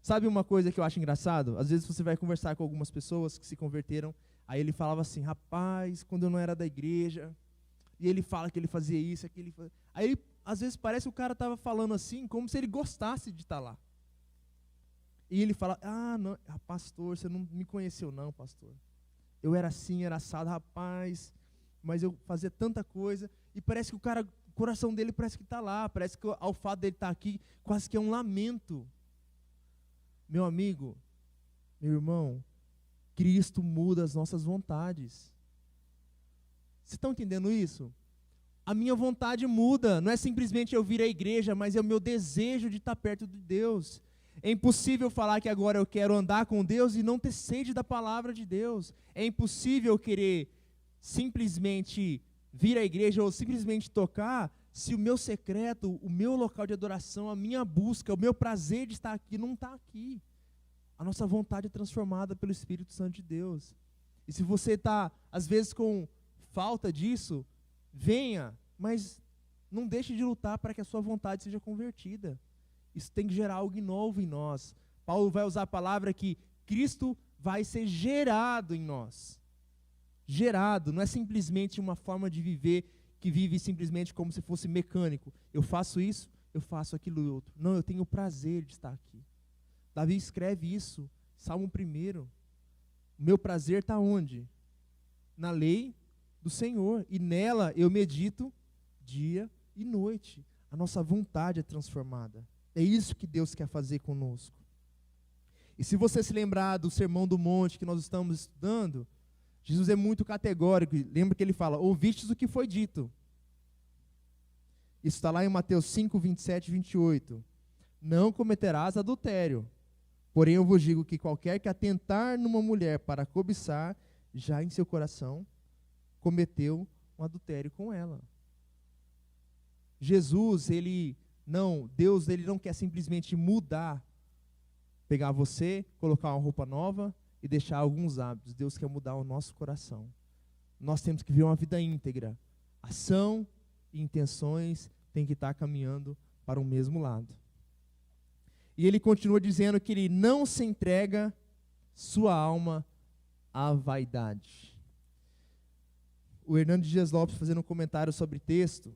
Sabe uma coisa que eu acho engraçado? Às vezes você vai conversar com algumas pessoas que se converteram Aí ele falava assim, rapaz, quando eu não era da igreja, e ele fala que ele fazia isso, aquilo. Aí, às vezes, parece que o cara estava falando assim, como se ele gostasse de estar lá. E ele fala, não, pastor, você não me conheceu não, pastor. Eu era assim, era assado, rapaz, mas eu fazia tanta coisa, e parece que o coração dele parece que está lá, parece que ao fato dele estar aqui, quase que é um lamento. Meu amigo, meu irmão, Cristo muda as nossas vontades. Vocês estão entendendo isso? A minha vontade muda, não é simplesmente eu vir à igreja, mas é o meu desejo de estar perto de Deus. É impossível falar que agora eu quero andar com Deus e não ter sede da palavra de Deus. É impossível querer simplesmente vir à igreja ou simplesmente tocar se o meu secreto, o meu local de adoração, a minha busca, o meu prazer de estar aqui não está aqui. A nossa vontade é transformada pelo Espírito Santo de Deus. E se você está, às vezes, com falta disso, venha, mas não deixe de lutar para que a sua vontade seja convertida. Isso tem que gerar algo novo em nós. Paulo vai usar a palavra que Cristo vai ser gerado em nós. Gerado, não é simplesmente uma forma de viver que vive simplesmente como se fosse mecânico. Eu faço isso, eu faço aquilo e outro. Não, eu tenho o prazer de estar aqui. Davi escreve isso, Salmo 1. Meu prazer está onde? Na lei do Senhor. E nela eu medito dia e noite. A nossa vontade é transformada. É isso que Deus quer fazer conosco. E se você se lembrar do Sermão do Monte que nós estamos estudando, Jesus é muito categórico. Lembra que ele fala, ouvistes o que foi dito. Isso está lá em Mateus 5, 27 e 28. Não cometerás adultério. Porém eu vos digo que qualquer que atentar numa mulher para cobiçar, já em seu coração cometeu um adultério com ela. Jesus, Deus não quer simplesmente mudar, pegar você, colocar uma roupa nova e deixar alguns hábitos. Deus quer mudar o nosso coração. Nós temos que viver uma vida íntegra. Ação e intenções têm que estar caminhando para o mesmo lado. E ele continua dizendo que ele não se entrega sua alma à vaidade. O Hernando Dias Lopes, fazendo um comentário sobre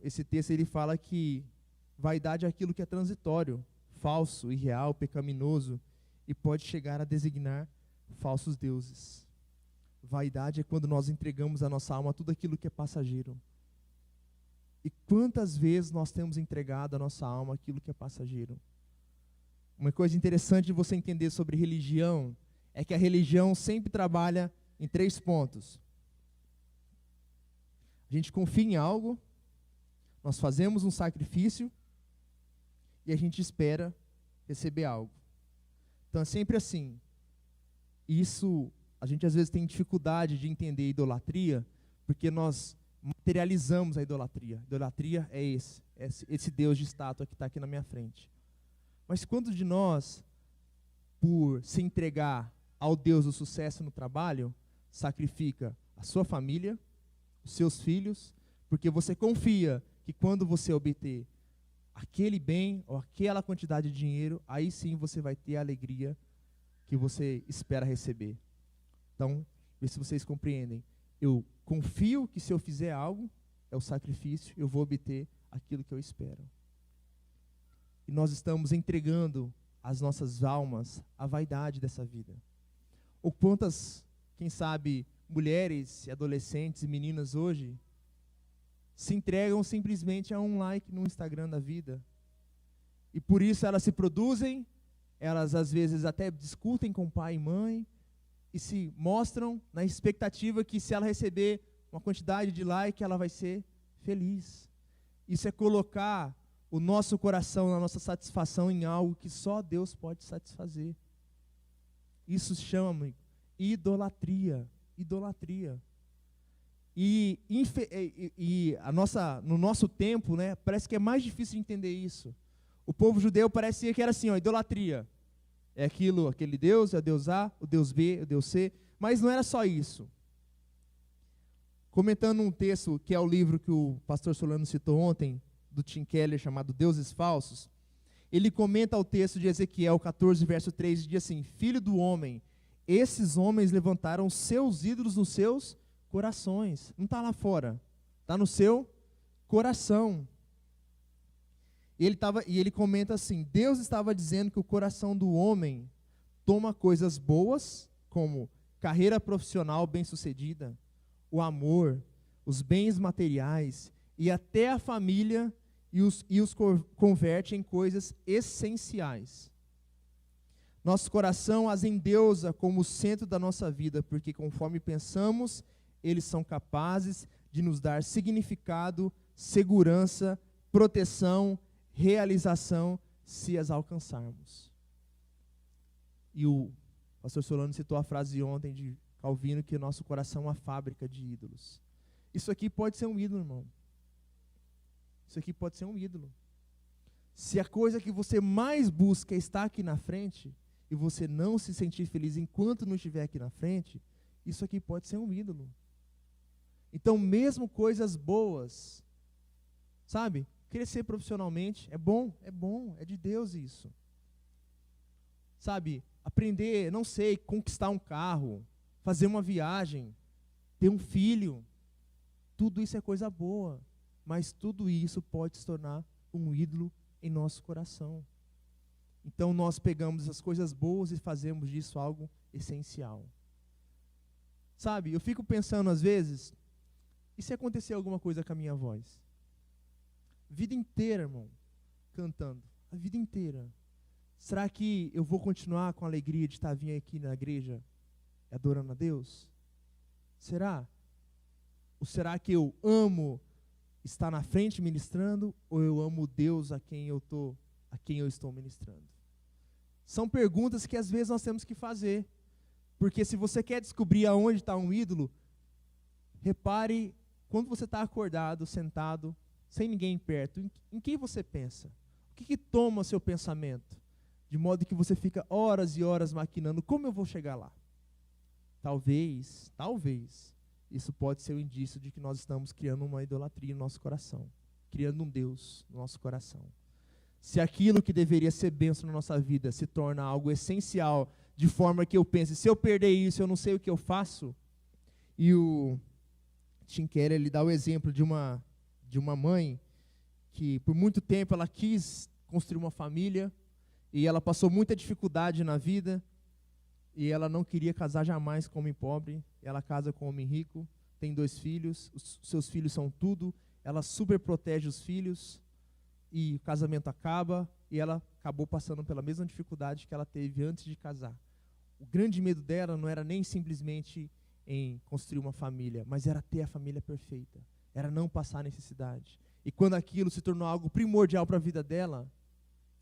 esse texto ele fala que vaidade é aquilo que é transitório, falso, irreal, pecaminoso, e pode chegar a designar falsos deuses. Vaidade é quando nós entregamos a nossa alma a tudo aquilo que é passageiro. E quantas vezes nós temos entregado a nossa alma àquilo que é passageiro? Uma coisa interessante de você entender sobre religião é que a religião sempre trabalha em 3 pontos. A gente confia em algo, nós fazemos um sacrifício e a gente espera receber algo. Então é sempre assim. Isso, a gente às vezes tem dificuldade de entender idolatria, porque nós materializamos a idolatria. Idolatria é esse Deus de estátua que está aqui na minha frente. Mas quantos de nós, por se entregar ao Deus do sucesso no trabalho, sacrifica a sua família, os seus filhos, porque você confia que quando você obter aquele bem ou aquela quantidade de dinheiro, aí sim você vai ter a alegria que você espera receber. Então, vê se vocês compreendem. Eu confio que se eu fizer algo, é o sacrifício, eu vou obter aquilo que eu espero. E nós estamos entregando as nossas almas à vaidade dessa vida. Ou quantas, quem sabe, mulheres, adolescentes e meninas hoje se entregam simplesmente a um like no Instagram da vida. E por isso elas se produzem, elas às vezes até discutem com pai e mãe, e se mostram na expectativa que se ela receber uma quantidade de like, ela vai ser feliz. Isso é colocar o nosso coração, a nossa satisfação em algo que só Deus pode satisfazer. Isso se chama idolatria. Idolatria. E no nosso tempo, né, parece que é mais difícil de entender isso. O povo judeu parecia que era assim, idolatria. É aquele Deus, é o Deus A, o Deus B, o Deus C. Mas não era só isso. Comentando um texto que é o livro que o pastor Solano citou ontem, do Tim Keller, chamado Deuses Falsos, ele comenta o texto de Ezequiel 14, verso 3, e diz assim: Filho do homem, esses homens levantaram seus ídolos nos seus corações. Não está lá fora, está no seu coração. E ele comenta assim: Deus estava dizendo que o coração do homem toma coisas boas, como carreira profissional bem-sucedida, o amor, os bens materiais e até a família, e os converte em coisas essenciais. Nosso coração as endeusa como o centro da nossa vida, porque conforme pensamos, eles são capazes de nos dar significado, segurança, proteção, realização, se as alcançarmos. E o pastor Solano citou a frase ontem de Calvino, que o nosso coração é uma fábrica de ídolos. Isso aqui pode ser um ídolo, irmão. Isso aqui pode ser um ídolo. Se a coisa que você mais busca está aqui na frente, e você não se sentir feliz enquanto não estiver aqui na frente, isso aqui pode ser um ídolo. Então, mesmo coisas boas, sabe? Crescer profissionalmente é bom, é de Deus isso. Sabe? Aprender, não sei, conquistar um carro, fazer uma viagem, ter um filho, tudo isso é coisa boa, mas tudo isso pode se tornar um ídolo em nosso coração. Então nós pegamos as coisas boas e fazemos disso algo essencial. Sabe, eu fico pensando às vezes, e se acontecer alguma coisa com a minha voz? Vida inteira, irmão, cantando, a vida inteira. Será que eu vou continuar com a alegria de estar vindo aqui na igreja, adorando a Deus? Será? Ou será que eu amo estar na frente ministrando, ou eu amo Deus a quem eu estou ministrando? São perguntas que às vezes nós temos que fazer. Porque se você quer descobrir aonde está um ídolo, repare quando você está acordado, sentado, sem ninguém perto, em quem você pensa? O que toma seu pensamento? De modo que você fica horas e horas maquinando, como eu vou chegar lá? Talvez, isso pode ser um indício de que nós estamos criando uma idolatria no nosso coração, criando um Deus no nosso coração. Se aquilo que deveria ser bênção na nossa vida se torna algo essencial, de forma que eu pense, se eu perder isso, eu não sei o que eu faço. E o Tim Keller, ele dá o exemplo de uma mãe que por muito tempo ela quis construir uma família, e ela passou muita dificuldade na vida, e ela não queria casar jamais com homem pobre. Ela casa com homem rico, tem 2 filhos, os seus filhos são tudo, ela super protege os filhos, e o casamento acaba, e ela acabou passando pela mesma dificuldade que ela teve antes de casar. O grande medo dela não era nem simplesmente em construir uma família, mas era ter a família perfeita, era não passar necessidade. E quando aquilo se tornou algo primordial para a vida dela,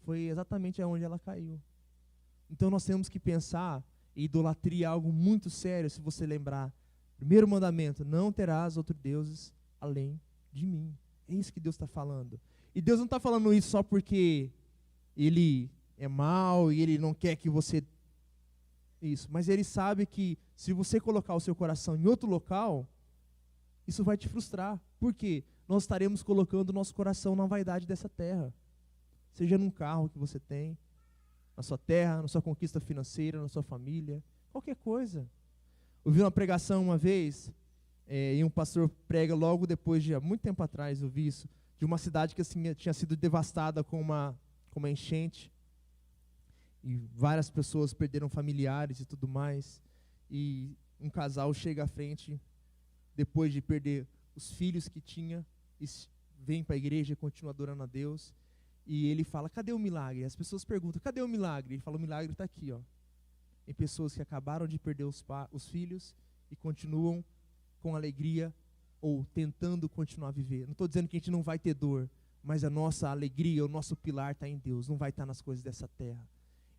foi exatamente aonde ela caiu. Então nós temos que pensar, e idolatria é algo muito sério, se você lembrar. Primeiro mandamento, não terás outros deuses além de mim. É isso que Deus está falando. E Deus não está falando isso só porque Ele é mau e Ele não quer que você... Isso, mas Ele sabe que se você colocar o seu coração em outro local, isso vai te frustrar. Por quê? Nós estaremos colocando o nosso coração na vaidade dessa terra. Seja num carro que você tem, na sua terra, na sua conquista financeira, na sua família, qualquer coisa. Eu vi uma pregação uma vez, e um pastor prega logo depois de, há muito tempo atrás, eu vi isso, de uma cidade que assim, tinha sido devastada com uma enchente, e várias pessoas perderam familiares e tudo mais, e um casal chega à frente, depois de perder os filhos que tinha, e vem para a igreja e continua adorando a Deus, e ele fala, cadê o milagre? As pessoas perguntam, cadê o milagre? Ele fala, o milagre está aqui, ó. Em pessoas que acabaram de perder os filhos e continuam com alegria ou tentando continuar a viver. Não estou dizendo que a gente não vai ter dor, mas a nossa alegria, o nosso pilar está em Deus, não vai estar nas coisas dessa terra.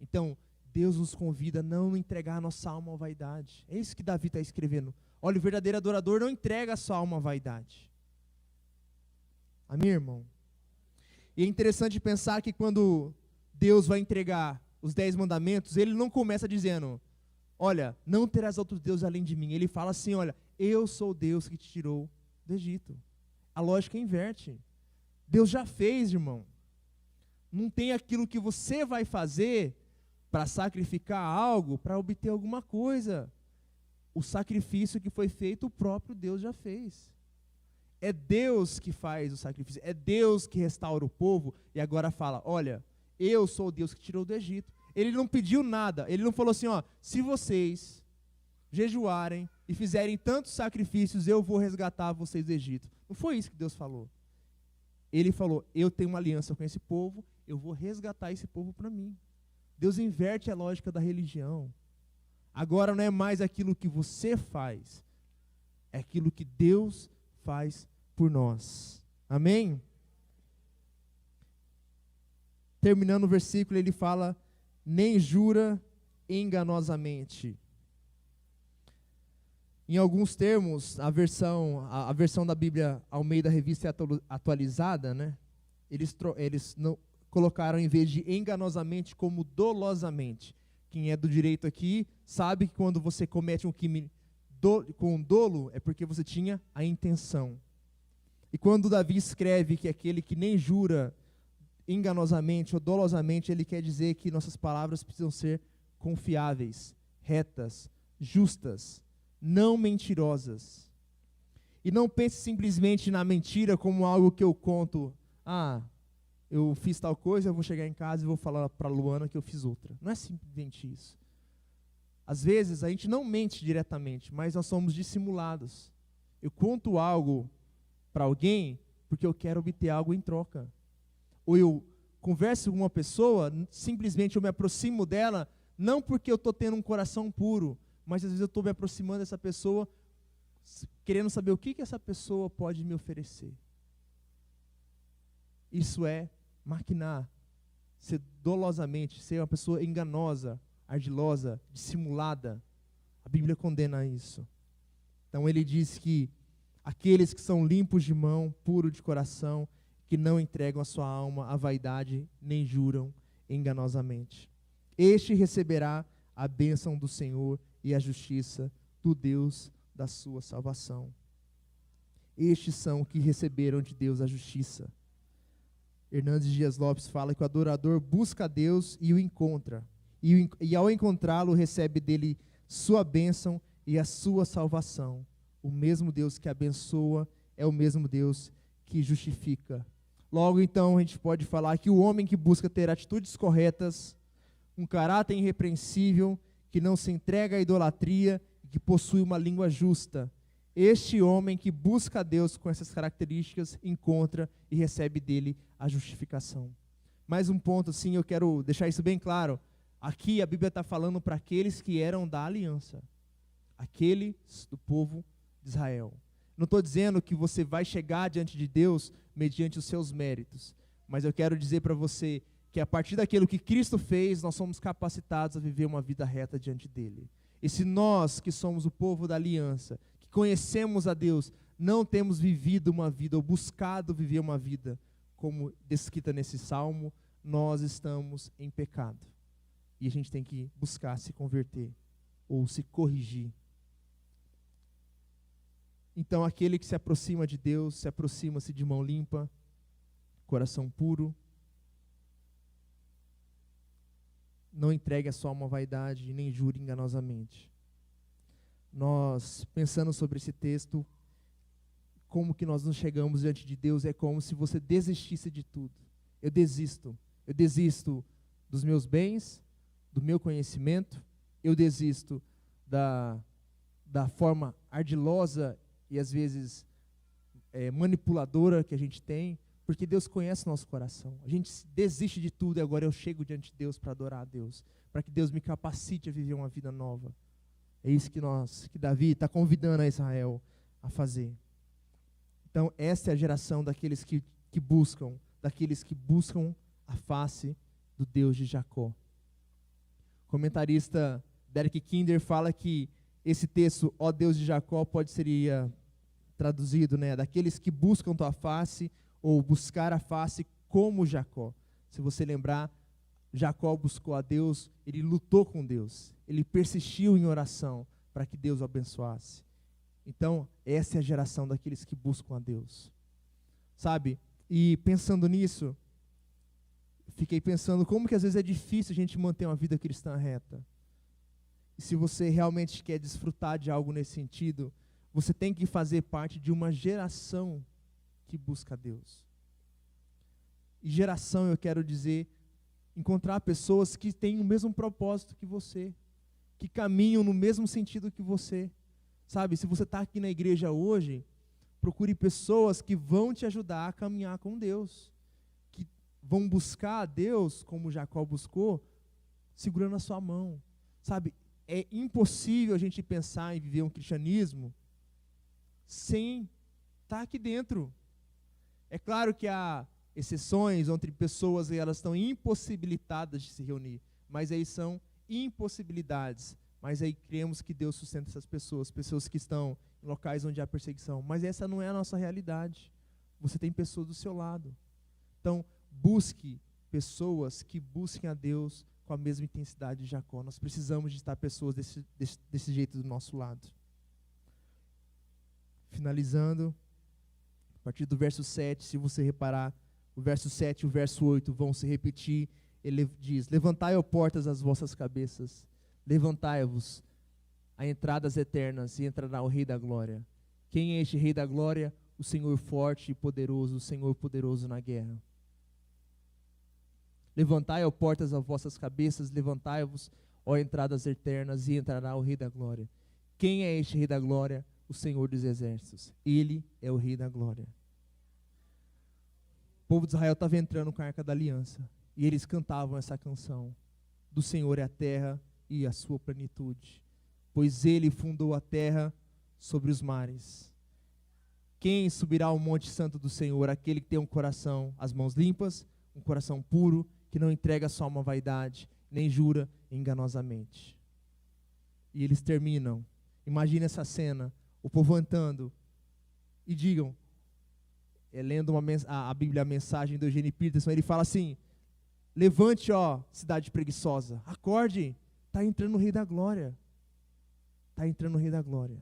Então, Deus nos convida a não entregar a nossa alma à vaidade. É isso que Davi está escrevendo. Olha, o verdadeiro adorador não entrega a sua alma à vaidade. Amém, irmão? E é interessante pensar que quando Deus vai entregar os 10 mandamentos, Ele não começa dizendo, olha, não terás outros deuses além de mim. Ele fala assim, olha, eu sou o Deus que te tirou do Egito. A lógica inverte. Deus já fez, irmão. Não tem aquilo que você vai fazer para sacrificar algo para obter alguma coisa. O sacrifício que foi feito, o próprio Deus já fez. É Deus que faz o sacrifício, é Deus que restaura o povo e agora fala, olha, eu sou o Deus que tirou do Egito. Ele não pediu nada, ele não falou assim, ó, se vocês jejuarem e fizerem tantos sacrifícios, eu vou resgatar vocês do Egito. Não foi isso que Deus falou. Ele falou, eu tenho uma aliança com esse povo, eu vou resgatar esse povo para mim. Deus inverte a lógica da religião. Agora não é mais aquilo que você faz, é aquilo que Deus faz por nós. Amém? Terminando o versículo, ele fala, nem jura enganosamente. Em alguns termos, a versão da Bíblia Almeida Revista Atualizada, né, eles não colocaram, em vez de enganosamente, como dolosamente. Quem é do direito aqui sabe que quando você comete um crime com dolo, é porque você tinha a intenção. E quando Davi escreve que aquele que nem jura enganosamente ou dolosamente, ele quer dizer que nossas palavras precisam ser confiáveis, retas, justas, não mentirosas. E não pense simplesmente na mentira como algo que eu conto. Eu fiz tal coisa, eu vou chegar em casa e vou falar para a Luana que eu fiz outra. Não é simplesmente isso. Às vezes a gente não mente diretamente, mas nós somos dissimulados. Eu conto algo para alguém porque eu quero obter algo em troca. Ou eu converso com uma pessoa, simplesmente eu me aproximo dela, não porque eu estou tendo um coração puro, mas às vezes eu estou me aproximando dessa pessoa, querendo saber o que essa pessoa pode me oferecer. Isso é maquinar, ser dolosamente, ser uma pessoa enganosa, ardilosa, dissimulada. A Bíblia condena isso. Então ele diz que aqueles que são limpos de mão, puros de coração, que não entregam a sua alma à vaidade, nem juram enganosamente. Este receberá a bênção do Senhor e a justiça do Deus da sua salvação. Estes são que receberam de Deus a justiça. Hernandes Dias Lopes fala que o adorador busca a Deus e o encontra. E ao encontrá-lo, recebe dele sua bênção e a sua salvação. O mesmo Deus que abençoa é o mesmo Deus que justifica. Logo, então, a gente pode falar que o homem que busca ter atitudes corretas, um caráter irrepreensível, que não se entrega à idolatria e que possui uma língua justa, este homem que busca a Deus com essas características, encontra e recebe dele a justificação. Mais um ponto, assim, eu quero deixar isso bem claro. Aqui a Bíblia está falando para aqueles que eram da aliança, aqueles do povo de Israel. Não estou dizendo que você vai chegar diante de Deus mediante os seus méritos, mas eu quero dizer para você que a partir daquilo que Cristo fez, nós somos capacitados a viver uma vida reta diante dele. E se nós, que somos o povo da aliança, que conhecemos a Deus, não temos vivido uma vida, ou buscado viver uma vida, como descrita nesse salmo, nós estamos em pecado. E a gente tem que buscar se converter, ou se corrigir. Então, aquele que se aproxima de Deus, se aproxima-se de mão limpa, coração puro, não entregue a sua alma à vaidade, nem jure enganosamente. Nós, pensando sobre esse texto, como que nós nos chegamos diante de Deus, é como se você desistisse de tudo. Eu desisto dos meus bens, do meu conhecimento, eu desisto da forma ardilosa e às vezes manipuladora que a gente tem, porque Deus conhece o nosso coração. A gente desiste de tudo e agora eu chego diante de Deus para adorar a Deus, para que Deus me capacite a viver uma vida nova. É isso que Davi está convidando a Israel a fazer. Então, essa é a geração daqueles que buscam a face do Deus de Jacó. O comentarista Derek Kinder fala que esse texto, ó Deus de Jacó, seria traduzido, daqueles que buscam tua face, ou buscar a face como Jacó. Se você lembrar, Jacó buscou a Deus, ele lutou com Deus, ele persistiu em oração para que Deus o abençoasse. Então, essa é a geração daqueles que buscam a Deus. Sabe? E pensando nisso, fiquei pensando como que às vezes é difícil a gente manter uma vida cristã reta. E se você realmente quer desfrutar de algo nesse sentido, você tem que fazer parte de uma geração que busca Deus. E geração, eu quero dizer, encontrar pessoas que têm o mesmo propósito que você, que caminham no mesmo sentido que você. Sabe, se você está aqui na igreja hoje, procure pessoas que vão te ajudar a caminhar com Deus, que vão buscar a Deus, como Jacó buscou, segurando a sua mão. Sabe, é impossível a gente pensar em viver um cristianismo sem estar aqui dentro. É claro que há exceções entre pessoas e elas estão impossibilitadas de se reunir, mas aí são impossibilidades. Mas aí cremos que Deus sustenta essas pessoas, pessoas que estão em locais onde há perseguição. Mas essa não é a nossa realidade. Você tem pessoas do seu lado. Então, busque pessoas que busquem a Deus com a mesma intensidade de Jacó. Nós precisamos de estar pessoas desse jeito do nosso lado. Finalizando, a partir do verso 7, se você reparar, o verso 7 e o verso 8 vão se repetir. Ele diz: levantai, ó portas, as vossas cabeças, levantai-vos a entradas eternas, e entrará o Rei da Glória. Quem é este Rei da Glória? O Senhor forte e poderoso, o Senhor poderoso na guerra. Levantai, ó portas, as vossas cabeças, levantai-vos, ó entradas eternas, e entrará o Rei da Glória. Quem é este Rei da Glória? O Senhor dos Exércitos. Ele é o Rei da Glória. O povo de Israel estava entrando com a Arca da Aliança, e eles cantavam essa canção: do Senhor é a terra e a sua plenitude, pois ele fundou a terra sobre os mares. Quem subirá ao monte santo do Senhor? Aquele que tem um coração, as mãos limpas, um coração puro, que não entrega só uma vaidade, nem jura enganosamente. E eles terminam. Imagine essa cena, o povo cantando, e digam, lendo a Bíblia, a mensagem do Eugene Peterson, ele fala assim: levante, ó cidade preguiçosa, acorde, está entrando o Rei da Glória. Está entrando o Rei da Glória.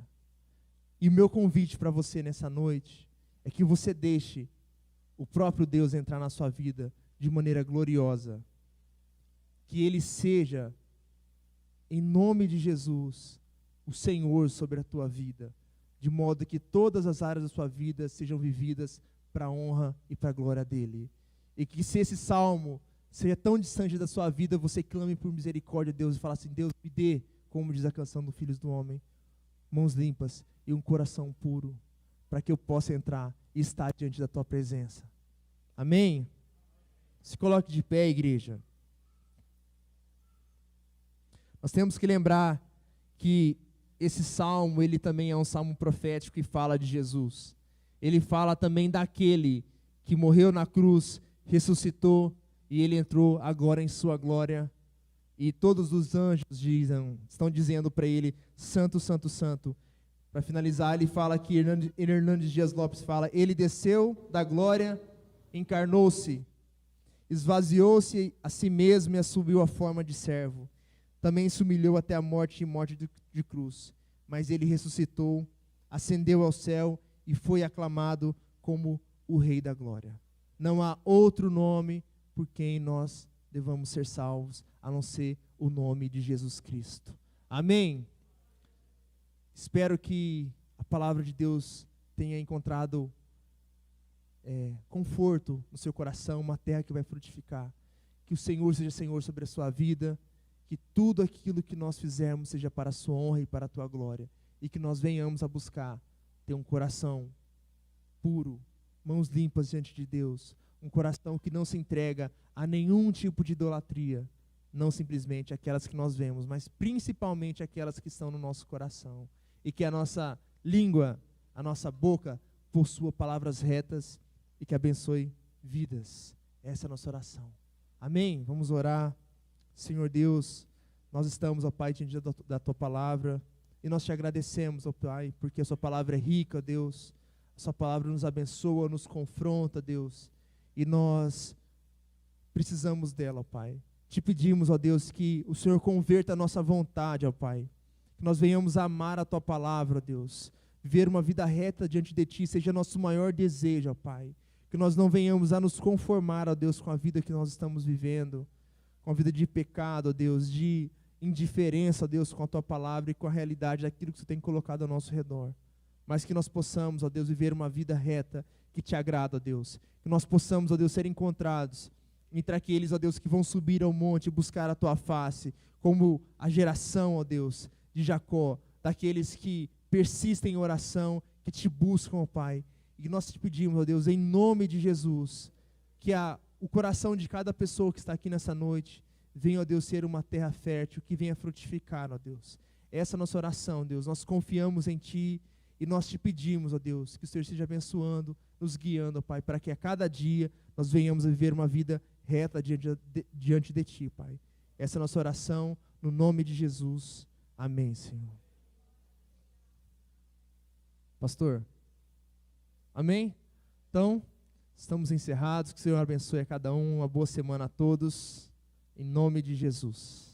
E o meu convite para você nessa noite é que você deixe o próprio Deus entrar na sua vida de maneira gloriosa. Que Ele seja, em nome de Jesus, o Senhor sobre a tua vida, de modo que todas as áreas da sua vida sejam vividas para a honra e para a glória dEle. E que se esse salmo seja tão distante da sua vida, você clame por misericórdia a Deus e fala assim: Deus, me dê, como diz a canção do Filhos do Homem, mãos limpas e um coração puro, para que eu possa entrar e estar diante da tua presença. Amém? Se coloque de pé, igreja. Nós temos que lembrar que esse salmo, ele também é um salmo profético que fala de Jesus. Ele fala também daquele que morreu na cruz, ressuscitou, e ele entrou agora em sua glória. E todos os anjos estão dizendo para ele: Santo, Santo, Santo. Para finalizar, ele fala que Hernandes Dias Lopes fala: ele desceu da glória, encarnou-se, esvaziou-se a si mesmo e assumiu a forma de servo. Também se humilhou até a morte e morte de cruz. Mas ele ressuscitou, ascendeu ao céu e foi aclamado como o Rei da Glória. Não há outro nome por quem nós devamos ser salvos, a não ser o nome de Jesus Cristo. Amém? Espero que a palavra de Deus tenha encontrado conforto no seu coração, uma terra que vai frutificar. Que o Senhor seja Senhor sobre a sua vida, que tudo aquilo que nós fizermos seja para a sua honra e para a tua glória, e que nós venhamos a buscar ter um coração puro, mãos limpas diante de Deus, um coração que não se entrega a nenhum tipo de idolatria, não simplesmente aquelas que nós vemos, mas principalmente aquelas que estão no nosso coração, e que a nossa língua, a nossa boca, possua palavras retas e que abençoe vidas. Essa é a nossa oração. Amém? Vamos orar. Senhor Deus, nós estamos, ó Pai, diante da tua palavra, e nós te agradecemos, ó Pai, porque a sua palavra é rica, Deus. A sua palavra nos abençoa, nos confronta, Deus, e nós precisamos dela, ó Pai. Te pedimos, ó Deus, que o Senhor converta a nossa vontade, ó Pai, que nós venhamos a amar a tua palavra, ó Deus, viver uma vida reta diante de ti, seja nosso maior desejo, ó Pai. Que nós não venhamos a nos conformar, ó Deus, com a vida que nós estamos vivendo, com a vida de pecado, ó Deus, de indiferença, ó Deus, com a Tua palavra e com a realidade daquilo que Você tem colocado ao nosso redor. Mas que nós possamos, ó Deus, viver uma vida reta que Te agrada, ó Deus. Que nós possamos, ó Deus, ser encontrados entre aqueles, ó Deus, que vão subir ao monte e buscar a Tua face, como a geração, ó Deus, de Jacó, daqueles que persistem em oração, que Te buscam, ó Pai. E nós Te pedimos, ó Deus, em nome de Jesus, que o coração de cada pessoa que está aqui nessa noite venha, ó Deus, ser uma terra fértil, que venha frutificar, ó Deus. Essa é a nossa oração, Deus. Nós confiamos em Ti e nós Te pedimos, ó Deus, que o Senhor esteja abençoando, nos guiando, ó Pai, para que a cada dia nós venhamos a viver uma vida reta diante de Ti, Pai. Essa é a nossa oração, no nome de Jesus. Amém, Senhor. Pastor? Amém? Então, estamos encerrados. Que o Senhor abençoe a cada um. Uma boa semana a todos. Em nome de Jesus.